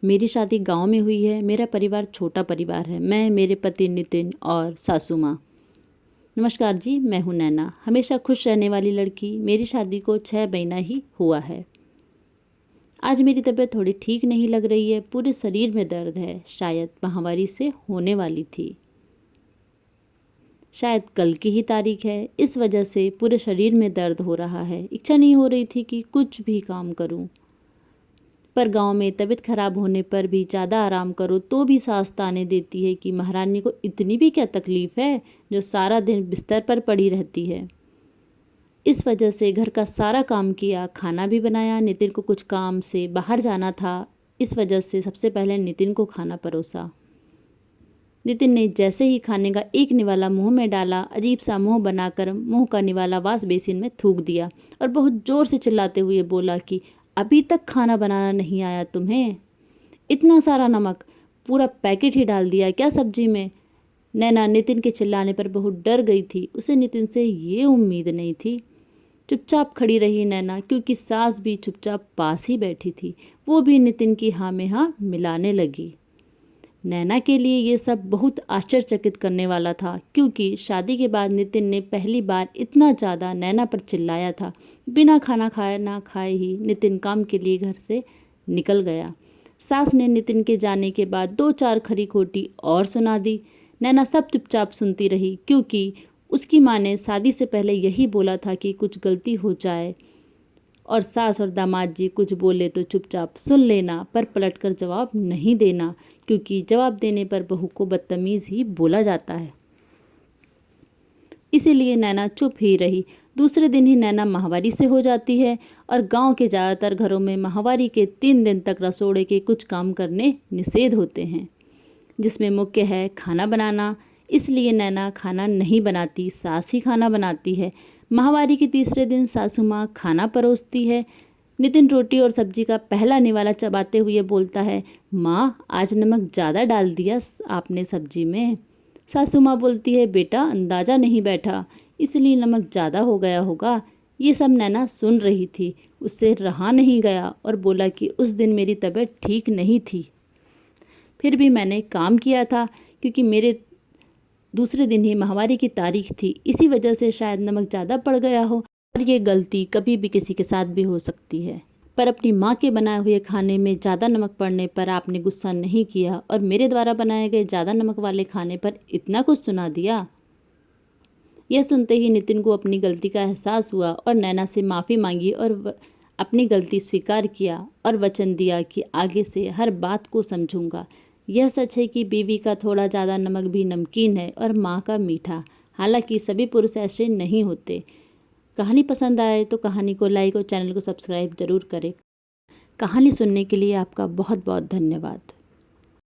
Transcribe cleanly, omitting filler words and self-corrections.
मेरी शादी गांव में हुई है। मेरा परिवार छोटा परिवार है। मैं, मेरे पति नितिन और सासू माँ। नमस्कार जी, मैं हूँ नैना, हमेशा खुश रहने वाली लड़की। मेरी शादी को 6 महीना ही हुआ है। आज मेरी तबीयत थोड़ी ठीक नहीं लग रही है। पूरे शरीर में दर्द है। शायद माहवारी से होने वाली थी। शायद कल की ही तारीख है, इस वजह से पूरे शरीर में दर्द हो रहा है। इच्छा नहीं हो रही थी कि कुछ भी काम करूं। पर गांव में तबीयत खराब होने पर भी ज़्यादा आराम करो तो भी सास ताने देती है कि महारानी को इतनी भी क्या तकलीफ़ है जो सारा दिन बिस्तर पर पड़ी रहती है। इस वजह से घर का सारा काम किया, खाना भी बनाया। नितिन को कुछ काम से बाहर जाना था, इस वजह से सबसे पहले नितिन को खाना परोसा। नितिन ने जैसे ही खाने का एक निवाला मुंह में डाला, अजीब सा मुंह बनाकर मुंह का निवाला वाश बेसिन में थूक दिया और बहुत ज़ोर से चिल्लाते हुए बोला कि अभी तक खाना बनाना नहीं आया तुम्हें? इतना सारा नमक, पूरा पैकेट ही डाल दिया क्या सब्जी में? नैना नितिन के चिल्लाने पर बहुत डर गई थी। उसे नितिन से ये उम्मीद नहीं थी। चुपचाप खड़ी रही नैना, क्योंकि सास भी चुपचाप पास ही बैठी थी। वो भी नितिन की हाँ में हाँ मिलाने लगी। नैना के लिए ये सब बहुत आश्चर्यचकित करने वाला था, क्योंकि शादी के बाद नितिन ने पहली बार इतना ज़्यादा नैना पर चिल्लाया था। बिना खाना खाए ही नितिन काम के लिए घर से निकल गया। सास ने नितिन के जाने के बाद 2-4 खरी खोटी और सुना दी। नैना सब चुपचाप सुनती रही, क्योंकि उसकी माँ ने शादी से पहले यही बोला था कि कुछ गलती हो जाए और सास और दामाद जी कुछ बोले तो चुपचाप सुन लेना, पर पलटकर जवाब नहीं देना, क्योंकि जवाब देने पर बहू को बदतमीज़ ही बोला जाता है। इसीलिए नैना चुप ही रही। दूसरे दिन ही नैना माहवारी से हो जाती है और गांव के ज़्यादातर घरों में माहवारी के 3 दिन तक रसोड़े के कुछ काम करने निषेध होते हैं, जिसमें मुख्य है खाना बनाना। इसलिए नैना खाना नहीं बनाती, सास ही खाना बनाती है। माहवारी के तीसरे दिन सासू माँ खाना परोसती है। नितिन रोटी और सब्जी का पहला निवाला चबाते हुए बोलता है, माँ आज नमक ज़्यादा डाल दिया आपने सब्जी में। सासू माँ बोलती है, बेटा अंदाज़ा नहीं बैठा, इसलिए नमक ज़्यादा हो गया होगा। ये सब नैना सुन रही थी। उससे रहा नहीं गया और बोला कि उस दिन मेरी तबीयत ठीक नहीं थी, फिर भी मैंने काम किया था, क्योंकि मेरे दूसरे दिन ही माहवारी की तारीख थी। इसी वजह से शायद नमक ज़्यादा पड़ गया हो, और ये गलती कभी भी किसी के साथ भी हो सकती है। पर अपनी माँ के बनाए हुए खाने में ज़्यादा नमक पड़ने पर आपने गुस्सा नहीं किया और मेरे द्वारा बनाए गए ज़्यादा नमक वाले खाने पर इतना कुछ सुना दिया। यह सुनते ही नितिन को अपनी गलती का एहसास हुआ और नैना से माफ़ी मांगी और अपनी गलती स्वीकार किया और वचन दिया कि आगे से हर बात को समझूंगा। यह सच है कि बीवी का थोड़ा ज़्यादा नमक भी नमकीन है और माँ का मीठा। हालांकि सभी पुरुष ऐसे नहीं होते। कहानी पसंद आए तो कहानी को लाइक और चैनल को सब्सक्राइब जरूर करें। कहानी सुनने के लिए आपका बहुत बहुत धन्यवाद।